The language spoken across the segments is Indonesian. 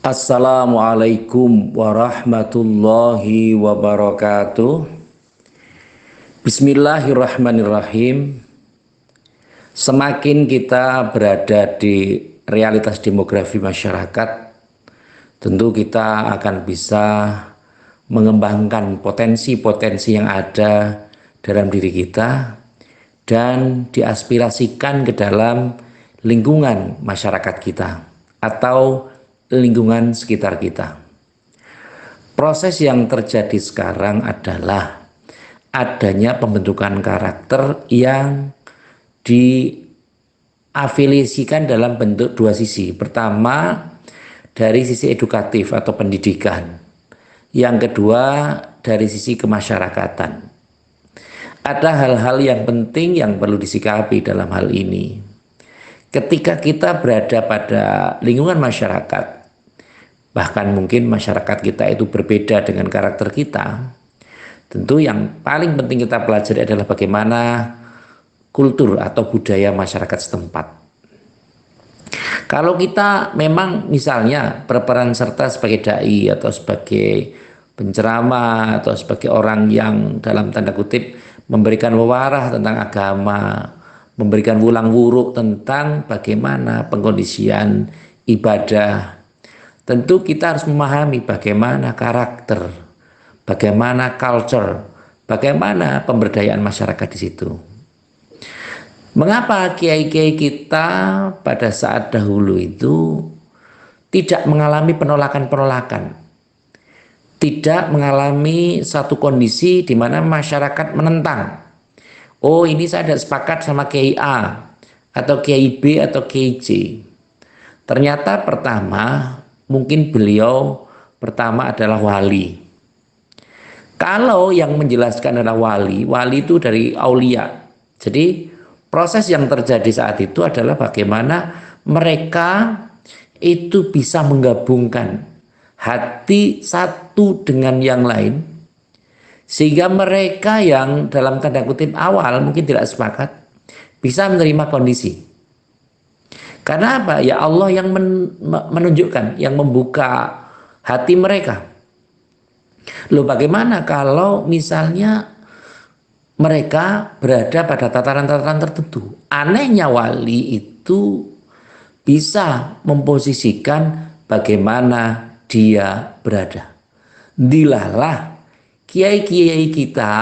Assalamualaikum warahmatullahi wabarakatuh. Bismillahirrahmanirrahim. Semakin kita berada di realitas demografi masyarakat, tentu kita akan bisa mengembangkan potensi-potensi yang ada dalam diri kita dan diaspirasikan ke dalam lingkungan masyarakat kita atau lingkungan sekitar kita. Proses yang terjadi sekarang adalah adanya pembentukan karakter yang diafiliasikan dalam bentuk dua sisi. Pertama, dari sisi edukatif atau pendidikan. Yang kedua, dari sisi kemasyarakatan. Ada hal-hal yang penting yang perlu disikapi dalam hal ini. Ketika kita berada pada lingkungan masyarakat, bahkan mungkin masyarakat kita itu berbeda dengan karakter kita, tentu yang paling penting kita pelajari adalah bagaimana kultur atau budaya masyarakat setempat. Kalau kita memang misalnya berperan serta sebagai dai atau sebagai penceramah atau sebagai orang yang dalam tanda kutip memberikan wewarah tentang agama, memberikan wulang wuruk tentang bagaimana pengkondisian ibadah, tentu kita harus memahami bagaimana karakter, bagaimana culture, bagaimana pemberdayaan masyarakat di situ. Mengapa kiai-kiai kita pada saat dahulu itu tidak mengalami penolakan-penolakan, tidak mengalami satu kondisi di mana masyarakat menentang. Oh, ini saya tidak sepakat sama Kiai A atau Kiai B atau Kiai C. Ternyata pertama, mungkin beliau pertama adalah wali. Kalau yang menjelaskan adalah wali, wali itu dari aulia. Jadi proses yang terjadi saat itu adalah bagaimana mereka itu bisa menggabungkan hati satu dengan yang lain, sehingga mereka yang dalam tanda kutip awal mungkin tidak sepakat bisa menerima kondisi. Karena apa? Ya Allah yang menunjukkan, yang membuka hati mereka. Loh, bagaimana kalau misalnya mereka berada pada tataran-tataran tertentu? Anehnya wali itu bisa memposisikan bagaimana dia berada. Dilalah kiai-kiai kita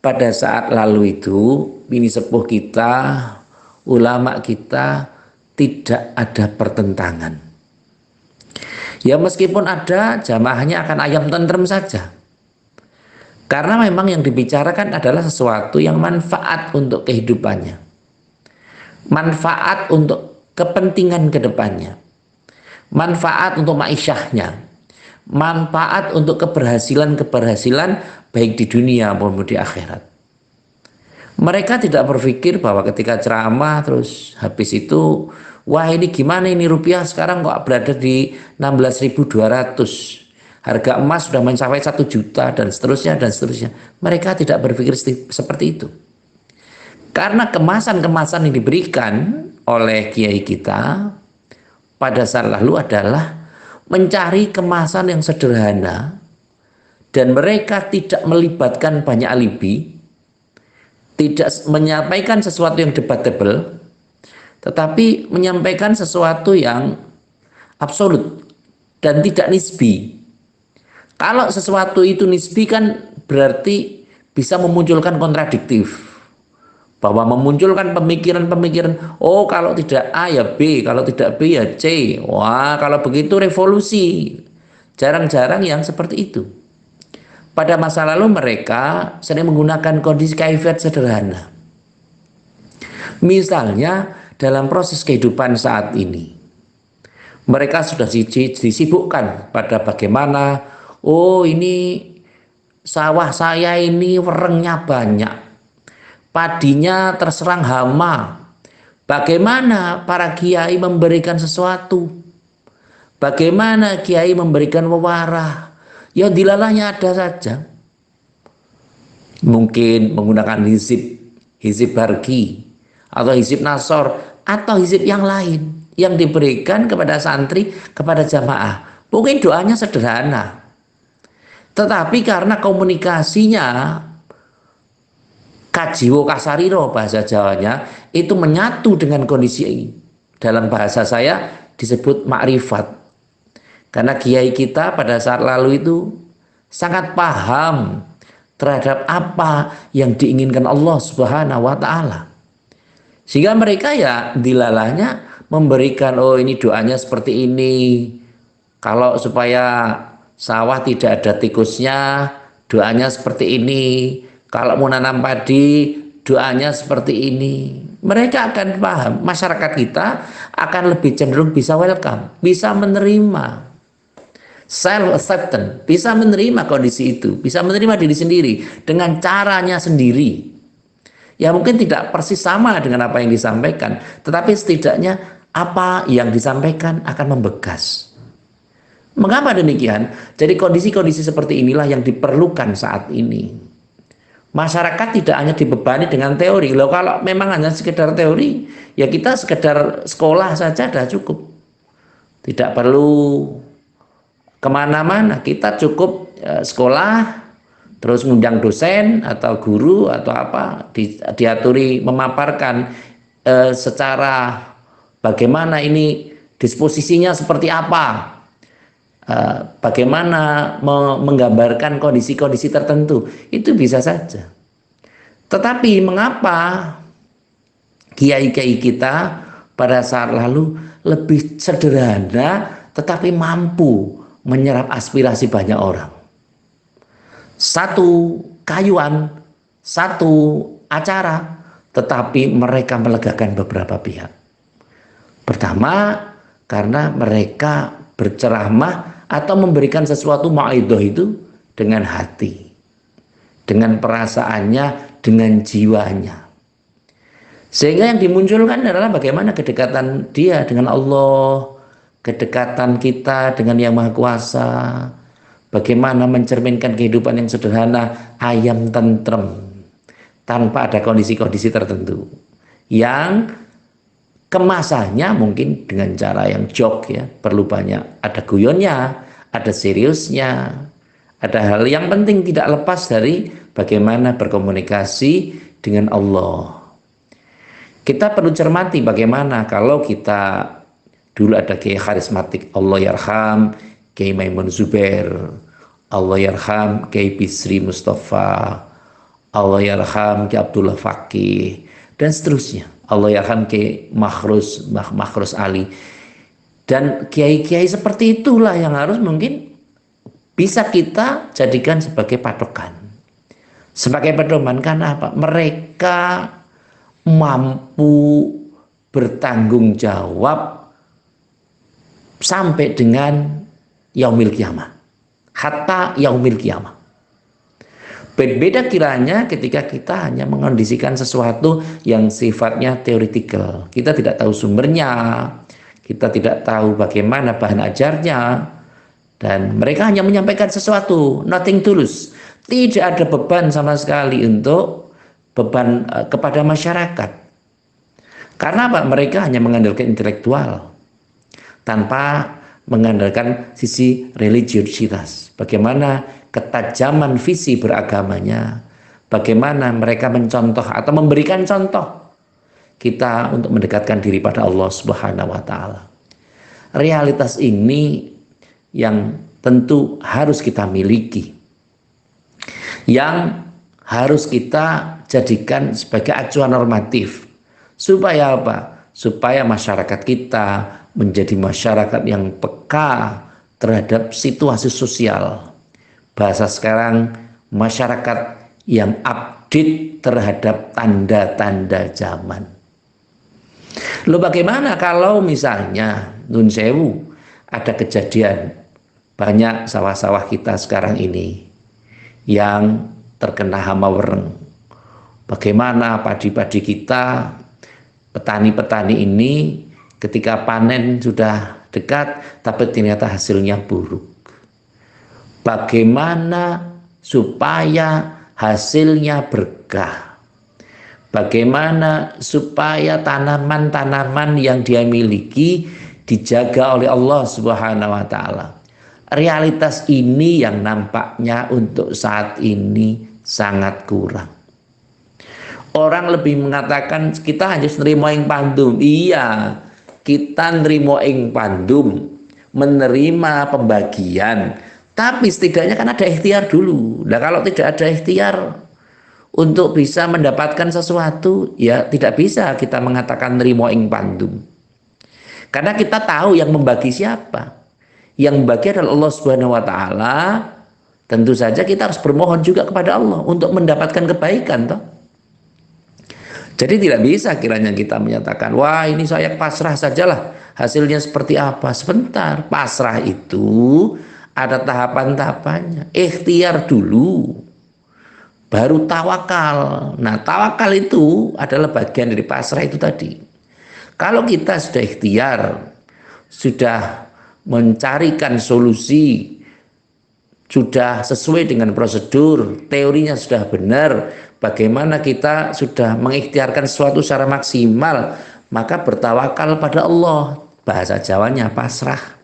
pada saat lalu itu, bini sepuh kita, ulama kita, tidak ada pertentangan. Ya meskipun ada, jamaahnya akan ayam tentrem saja. Karena memang yang dibicarakan adalah sesuatu yang manfaat untuk kehidupannya. Manfaat untuk kepentingan kedepannya. Manfaat untuk maisyahnya. Manfaat untuk keberhasilan-keberhasilan baik di dunia maupun di akhirat. Mereka tidak berpikir bahwa ketika ceramah terus habis itu, wah ini gimana ini rupiah sekarang kok berada di 16.200, harga emas sudah mencapai 1 juta dan seterusnya dan seterusnya. Mereka tidak berpikir seperti itu. Karena kemasan-kemasan yang diberikan oleh kiai kita pada saat lalu adalah mencari kemasan yang sederhana, dan mereka tidak melibatkan banyak alibi, tidak menyampaikan sesuatu yang debatable, tetapi menyampaikan sesuatu yang absolut dan tidak nisbi. Kalau sesuatu itu nisbi kan berarti bisa memunculkan kontradiktif, bahwa memunculkan pemikiran-pemikiran, oh kalau tidak A ya B, kalau tidak B ya C. Wah, kalau begitu revolusi. Jarang-jarang yang seperti itu. Pada masa lalu mereka sering menggunakan kondisi kaifiat sederhana. Misalnya dalam proses kehidupan saat ini, mereka sudah disibukkan pada bagaimana, oh ini sawah saya ini werengnya banyak, padinya terserang hama. Bagaimana para kiai memberikan sesuatu? Bagaimana kiai memberikan wewarah? Ya dilalahnya ada saja. Mungkin menggunakan hizib barki, atau hizib nasor, atau hizib yang lain yang diberikan kepada santri, kepada jamaah. Mungkin doanya sederhana, tetapi karena komunikasinya kajiwo kasariro bahasa Jawanya itu menyatu dengan kondisi dalam bahasa saya disebut makrifat. Karena kiai kita pada saat lalu itu sangat paham terhadap apa yang diinginkan Allah Subhanahu wa taala. Sehingga mereka ya dilalahnya memberikan, oh ini doanya seperti ini. Kalau supaya sawah tidak ada tikusnya, doanya seperti ini. Kalau mau nanam padi, doanya seperti ini. Mereka akan paham, masyarakat kita akan lebih cenderung bisa welcome, bisa menerima, self acceptance, bisa menerima kondisi itu, bisa menerima diri sendiri dengan caranya sendiri. Ya mungkin tidak persis sama dengan apa yang disampaikan, tetapi setidaknya apa yang disampaikan akan membekas. Mengapa demikian? Jadi kondisi-kondisi seperti inilah yang diperlukan saat ini. Masyarakat tidak hanya dibebani dengan teori. Loh, kalau memang hanya sekedar teori, ya kita sekedar sekolah saja sudah cukup. Tidak perlu kemana-mana, kita cukup sekolah, terus ngundang dosen atau guru atau apa, diaturi memaparkan secara bagaimana ini disposisinya seperti apa, bagaimana menggambarkan kondisi-kondisi tertentu, itu bisa saja. Tetapi mengapa kiai-kiai kita pada saat lalu lebih sederhana tetapi mampu menyerap aspirasi banyak orang? Satu kayuan, satu acara, tetapi mereka melegakan beberapa pihak. Pertama, karena mereka berceramah atau memberikan sesuatu mauidhah itu dengan hati, dengan perasaannya, dengan jiwanya. Sehingga yang dimunculkan adalah bagaimana kedekatan dia dengan Allah, kedekatan kita dengan Yang Maha Kuasa, bagaimana mencerminkan kehidupan yang sederhana, ayam tentrem, tanpa ada kondisi-kondisi tertentu yang kemasannya mungkin dengan cara yang jok, ya, perlu banyak, ada guyonnya, ada seriusnya, ada hal yang penting tidak lepas dari bagaimana berkomunikasi dengan Allah. Kita perlu cermati bagaimana kalau kita dulu ada kiai karismatik, Allah yarham Kiai Maimun Zubair, Allah yarham Kiai Bisri Mustafa, Allah yarham Kiai Abdullah Fakih, dan seterusnya. Allah yarham Kiai Makhrus Ali. Dan kiai-kiai seperti itulah yang harus mungkin bisa kita jadikan sebagai patokan, sebagai pedoman. Karena apa? Mereka mampu bertanggung jawab sampai dengan yaumil kiamah, hatta yaumil kiamah. Berbeda kiranya ketika kita hanya mengondisikan sesuatu yang sifatnya teoretikal. Kita tidak tahu sumbernya, kita tidak tahu bagaimana bahan ajarnya, dan mereka hanya menyampaikan sesuatu, nothing tulus. Tidak ada beban sama sekali untuk beban kepada masyarakat. Karena apa? Mereka hanya mengandalkan intelektual tanpa mengandalkan sisi religiositas. Bagaimana ketajaman visi beragamanya, bagaimana mereka mencontoh atau memberikan contoh kita untuk mendekatkan diri pada Allah Subhanahu wa taala. Realitas ini yang tentu harus kita miliki, yang harus kita jadikan sebagai acuan normatif. Supaya apa? Supaya masyarakat kita menjadi masyarakat yang peka terhadap situasi sosial. Bahasa sekarang, masyarakat yang update terhadap tanda-tanda zaman. Loh, bagaimana kalau misalnya nun sewu ada kejadian banyak sawah-sawah kita sekarang ini yang terkena hama wereng. Bagaimana padi-padi kita, petani-petani ini ketika panen sudah dekat tapi ternyata hasilnya buruk. Bagaimana supaya hasilnya berkah? Bagaimana supaya tanaman-tanaman yang dia miliki dijaga oleh Allah Subhanahu wa taala? realitas ini yang nampaknya untuk saat ini sangat kurang. Orang lebih mengatakan kita hanya nerima ing pandum. Iya, kita nerima ing pandum, menerima pembagian. Tapi setidaknya kan ada ikhtiar dulu. Nah kalau tidak ada ikhtiar untuk bisa mendapatkan sesuatu, ya tidak bisa kita mengatakan nerima ing pandum. Karena kita tahu yang membagi siapa. Yang membagi adalah Allah Subhanahu wa taala. Tentu saja kita harus bermohon juga kepada Allah untuk mendapatkan kebaikan toh. Jadi tidak bisa kiranya kita menyatakan, wah ini saya pasrah sajalah, hasilnya seperti apa. Sebentar, pasrah itu ada tahapan-tahapannya. Ikhtiar dulu, baru tawakal. Nah tawakal itu adalah bagian dari pasrah itu tadi. Kalau kita sudah ikhtiar, sudah mencarikan solusi, sudah sesuai dengan prosedur, teorinya sudah benar, bagaimana kita sudah mengikhtiarkan sesuatu secara maksimal, maka bertawakal pada Allah. Bahasa Jawanya pasrah.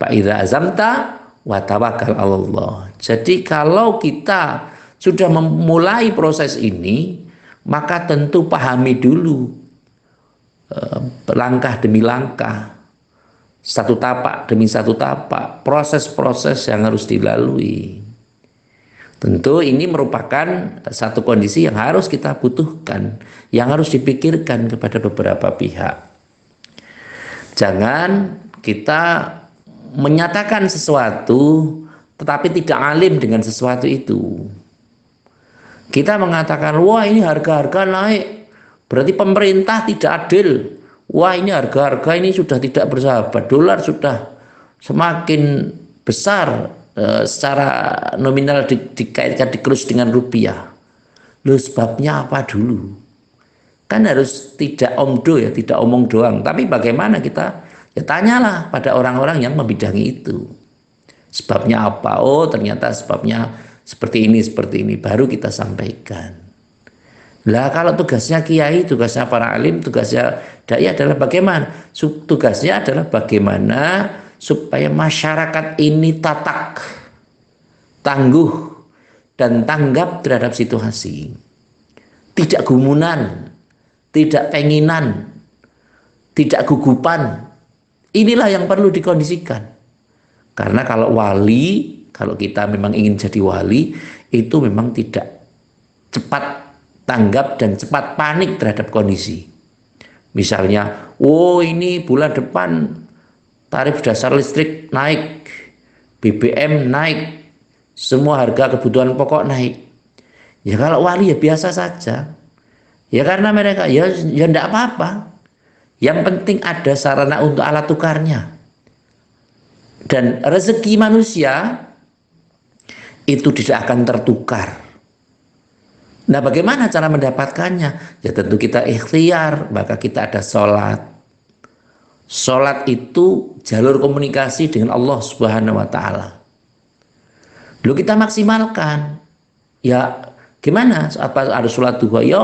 Fa idza azamta wa tawakkal Allah. Jadi kalau kita sudah memulai proses ini, maka tentu pahami dulu langkah demi langkah, satu tapak demi satu tapak, proses-proses yang harus dilalui. Tentu ini merupakan satu kondisi yang harus kita butuhkan, yang harus dipikirkan kepada beberapa pihak. Jangan kita menyatakan sesuatu tetapi tidak alim dengan sesuatu itu. Kita mengatakan, wah ini harga-harga naik, berarti pemerintah tidak adil. Wah ini harga-harga ini sudah tidak bersahabat, dolar sudah semakin besar secara nominal dikaitkan dikerus dengan rupiah. Loh sebabnya apa dulu? Kan harus tidak omdo ya, tidak omong doang. Tapi bagaimana kita? Ya tanyalah pada orang-orang yang membidangi itu. Sebabnya apa? Oh ternyata sebabnya seperti ini. Baru kita sampaikan. Lah kalau tugasnya kiai, tugasnya para alim, tugasnya dai adalah bagaimana? Tugasnya adalah bagaimana supaya masyarakat ini tatak, tangguh, dan tanggap terhadap situasi. Tidak gumunan, tidak penginan, tidak gugupan. Inilah yang perlu dikondisikan. Karena kalau wali, kalau kita memang ingin jadi wali, itu memang tidak cepat tanggap dan cepat panik terhadap kondisi. Misalnya, oh ini bulan depan tarif dasar listrik naik, BBM naik, semua harga kebutuhan pokok naik. Ya kalau wali ya biasa saja. Ya karena mereka ya enggak apa-apa. Yang penting ada sarana untuk alat tukarnya. Dan rezeki manusia itu tidak akan tertukar. Nah bagaimana cara mendapatkannya? Ya tentu kita ikhtiar, maka kita ada sholat. Sholat itu jalur komunikasi dengan Allah Subhanahu wa Ta'ala. Lalu kita maksimalkan. Ya gimana? Apa harus sholat duha? Ya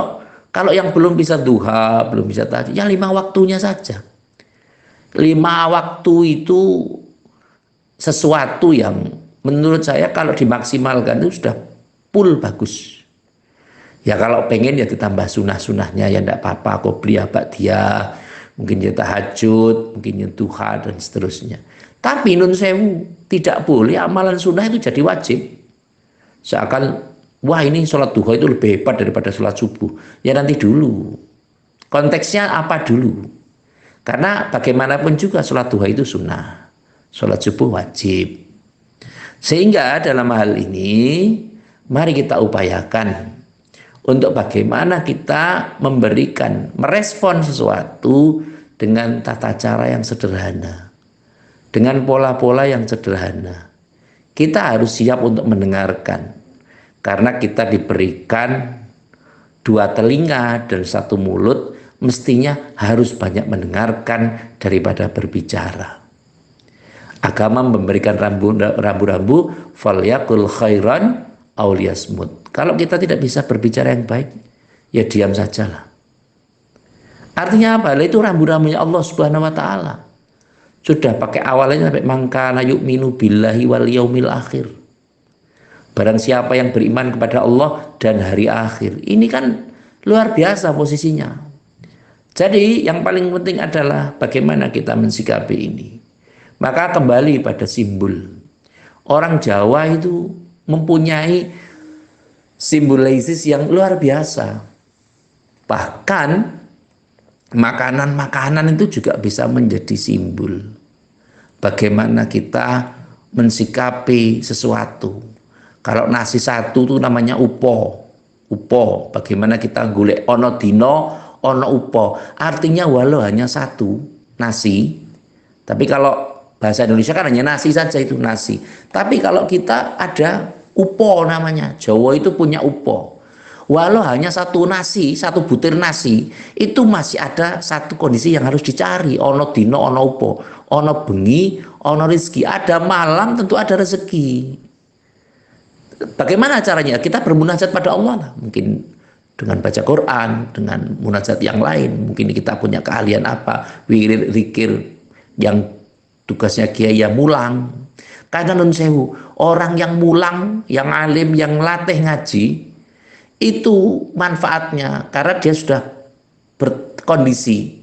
kalau yang belum bisa duha, belum bisa tahajud, ya 5 waktunya saja. 5 waktu itu sesuatu yang menurut saya kalau dimaksimalkan itu sudah full bagus. Ya kalau pengen ya ditambah sunah-sunahnya ya enggak apa-apa, qobliyah, ba'diyah, mungkin ya tahajud, mungkin ya duha dan seterusnya. Tapi nun sewu tidak boleh amalan sunnah itu jadi wajib. Seakan wah ini sholat duha itu lebih hebat daripada sholat subuh. Ya nanti dulu. Konteksnya apa dulu? Karena bagaimanapun juga sholat duha itu sunnah. Sholat subuh wajib. Sehingga dalam hal ini mari kita upayakan untuk bagaimana kita memberikan, merespon sesuatu dengan tata cara yang sederhana, dengan pola-pola yang sederhana. Kita harus siap untuk mendengarkan, karena kita diberikan 2 telinga dan 1 mulut, mestinya harus banyak mendengarkan daripada berbicara. Agama memberikan rambu-rambu, falyakul khairan aw liyasmut. Kalau kita tidak bisa berbicara yang baik, ya diam sajalah. Artinya apa? Itu rambu-rambunya Allah Subhanahu wa Ta'ala. Sudah pakai awalnya sampai mangkana yu'minu billahi wal yaumil akhir. Barang siapa yang beriman kepada Allah dan hari akhir. Ini kan luar biasa posisinya. Jadi yang paling penting adalah bagaimana kita mensikapi ini. Maka kembali pada simbol. Orang Jawa itu mempunyai simbolisasi yang luar biasa. Bahkan makanan-makanan itu juga bisa menjadi simbol. Bagaimana kita mensikapi sesuatu. Kalau nasi satu itu namanya upo. Upo, bagaimana kita golek ono dino, ono upo. Artinya walau hanya satu nasi. Tapi kalau bahasa Indonesia kan hanya nasi saja, itu nasi. Tapi kalau kita ada upo namanya. Jawa itu punya upo. Walau hanya satu nasi, satu butir nasi, itu masih ada satu kondisi yang harus dicari. Ono dino, ono upo. Ono bengi, ono rezeki. Ada malam, tentu ada rezeki. Bagaimana caranya? Kita bermunajat pada Allah lah. Mungkin dengan baca Quran, dengan munajat yang lain. Mungkin kita punya keahlian apa, wirid, zikir yang tugasnya kiai ya mulang. Karena nun sewu, orang yang mulang, yang alim, yang latih ngaji, itu manfaatnya karena dia sudah berkondisi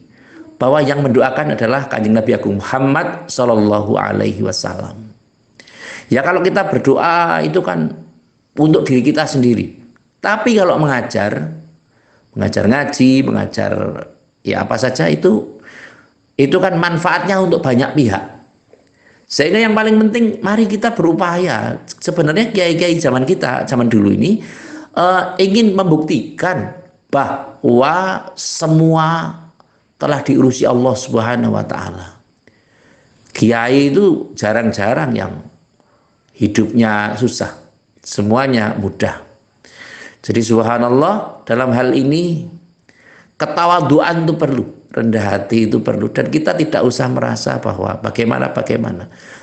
bahwa yang mendoakan adalah Kanjeng Nabi Agung Muhammad Shallallahu Alaihi Wasallam. Ya kalau kita berdoa itu kan untuk diri kita sendiri. Tapi kalau mengajar ngaji, mengajar ya apa saja itu kan manfaatnya untuk banyak pihak. Sehingga yang paling penting mari kita berupaya. Sebenarnya kiai-kiai zaman kita, zaman dulu ini ingin membuktikan bahwa semua telah diurusi Allah Subhanahu wa taala. Kiai itu jarang-jarang yang hidupnya susah. Semuanya mudah. Jadi subhanallah, dalam hal ini ketawaduan itu perlu, rendah hati itu perlu, dan kita tidak usah merasa bahwa bagaimana.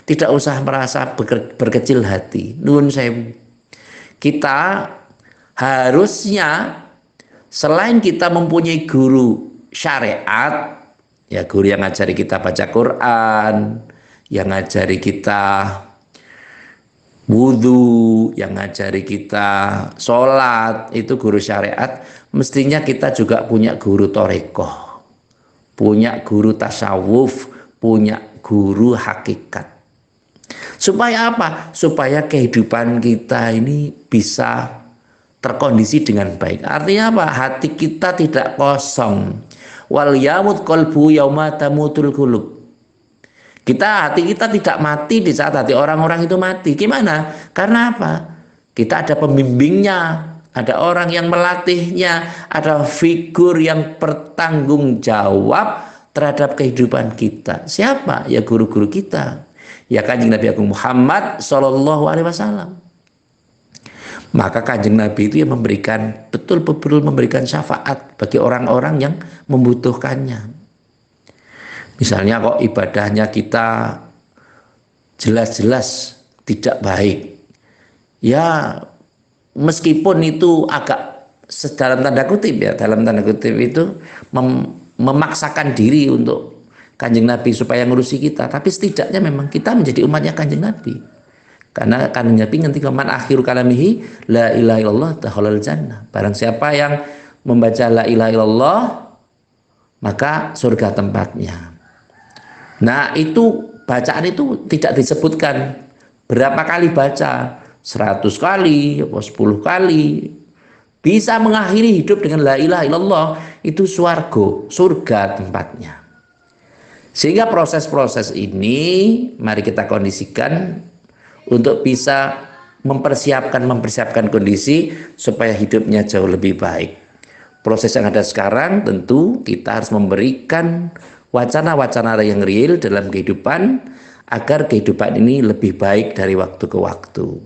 Tidak usah merasa berkecil hati. Nuwun sewu. Kita harusnya selain kita mempunyai guru syariat, ya guru yang ngajari kita baca Quran, yang ngajari kita wudhu, yang ngajari kita sholat, itu guru syariat. Mestinya kita juga punya guru torekoh, punya guru tasawuf, punya guru hakikat. Supaya apa? Supaya kehidupan kita ini bisa terkondisi dengan baik. Artinya apa? Hati kita tidak kosong. Wal yamut qalbu yauma tamutul qulub. Hati kita tidak mati di saat hati orang-orang itu mati. Gimana? Karena apa? Kita ada pembimbingnya, ada orang yang melatihnya, ada figur yang bertanggung jawab terhadap kehidupan kita. Siapa? Ya guru-guru kita. Ya Kanjeng Nabi Agung Muhammad Shallallahu Alaihi Wasallam. Maka Kanjeng Nabi itu yang memberikan, betul-betul memberikan syafaat bagi orang-orang yang membutuhkannya. Misalnya kok ibadahnya kita jelas-jelas tidak baik, ya meskipun itu agak dalam tanda kutip itu memaksakan diri untuk Kanjeng Nabi supaya ngurusi kita, tapi setidaknya memang kita menjadi umatnya Kanjeng Nabi. Karena Kanjeng Nabi nanti keman akhiru kalamihi la ilaha illallah dakhalal jannah. Barang siapa yang membaca la ilaha illallah maka surga tempatnya. Nah itu bacaan itu tidak disebutkan berapa kali baca, 100 kali, 10 kali, bisa mengakhiri hidup dengan la ilaha illallah, itu surga tempatnya. Sehingga proses-proses ini mari kita kondisikan untuk bisa mempersiapkan kondisi supaya hidupnya jauh lebih baik. Proses yang ada sekarang tentu kita harus memberikan wacana-wacana yang real dalam kehidupan agar kehidupan ini lebih baik dari waktu ke waktu.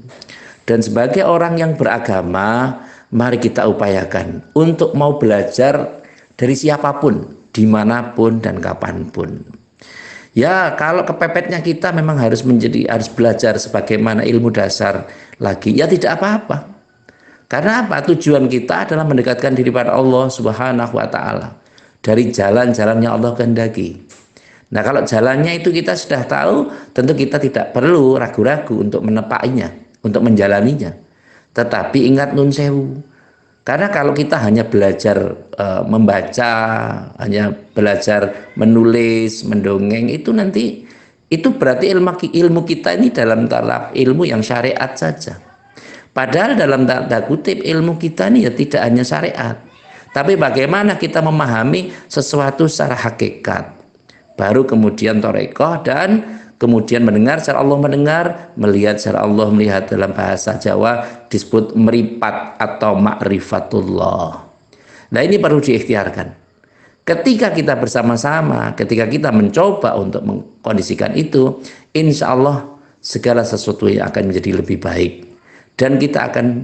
Dan sebagai orang yang beragama, mari kita upayakan untuk mau belajar dari siapapun, dimanapun dan kapanpun. Ya kalau kepepetnya kita memang harus belajar sebagaimana ilmu dasar lagi, ya tidak apa-apa. Karena apa? Tujuan kita adalah mendekatkan diri pada Allah Subhanahu wa taala dari jalan-jalan yang Allah kehendaki. Nah, kalau jalannya itu kita sudah tahu, tentu kita tidak perlu ragu-ragu untuk menepainya, untuk menjalaninya. Tetapi ingat nun sewu, karena kalau kita hanya belajar membaca, hanya belajar menulis, mendongeng, itu nanti itu berarti ilmu kita ini dalam taraf ilmu yang syariat saja. Padahal dalam tanda kutip ilmu kita ini ya tidak hanya syariat, tapi bagaimana kita memahami sesuatu secara hakikat. Baru kemudian torekoh dan kemudian mendengar secara Allah mendengar, melihat secara Allah melihat. Dalam bahasa Jawa disebut meripat atau ma'rifatullah. Nah, ini perlu diikhtiarkan. Ketika kita bersama-sama, ketika kita mencoba untuk mengkondisikan itu, insya Allah segala sesuatu yang akan menjadi lebih baik. Dan kita akan,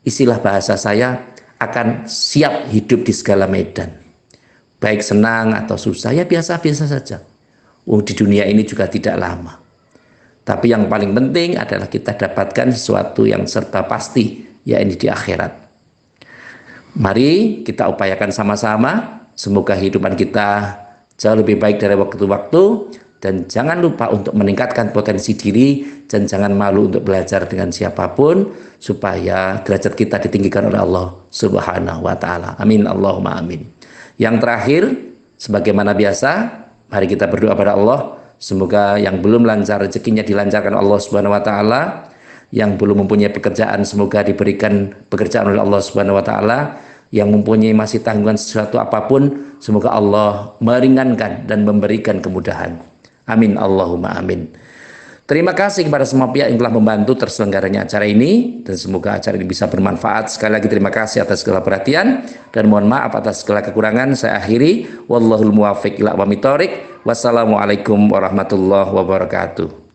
istilah bahasa saya, akan siap hidup di segala medan. Baik senang atau susah, ya biasa-biasa saja. Di dunia ini juga tidak lama. Tapi yang paling penting adalah kita dapatkan sesuatu yang serba pasti, yaitu di akhirat. Mari kita upayakan sama-sama, semoga kehidupan kita jauh lebih baik dari waktu-waktu, dan jangan lupa untuk meningkatkan potensi diri, dan jangan malu untuk belajar dengan siapapun, supaya derajat kita ditinggikan oleh Allah Subhanahu wa Ta'ala. Amin, Allahumma amin. Yang terakhir, sebagaimana biasa, mari kita berdoa pada Allah, semoga yang belum lancar rezekinya dilancarkan Allah Subhanahu wa Ta'ala, yang belum mempunyai pekerjaan semoga diberikan pekerjaan oleh Allah Subhanahu wa Ta'ala, yang mempunyai masih tanggungan sesuatu apapun, semoga Allah meringankan dan memberikan kemudahan. Amin, Allahumma amin. Terima kasih kepada semua pihak yang telah membantu terselenggaranya acara ini, dan semoga acara ini bisa bermanfaat. Sekali lagi terima kasih atas segala perhatian, dan mohon maaf atas segala kekurangan. Saya akhiri, wallahul muwaffiq ila aqwamit thoriq. Wassalamualaikum warahmatullahi wabarakatuh.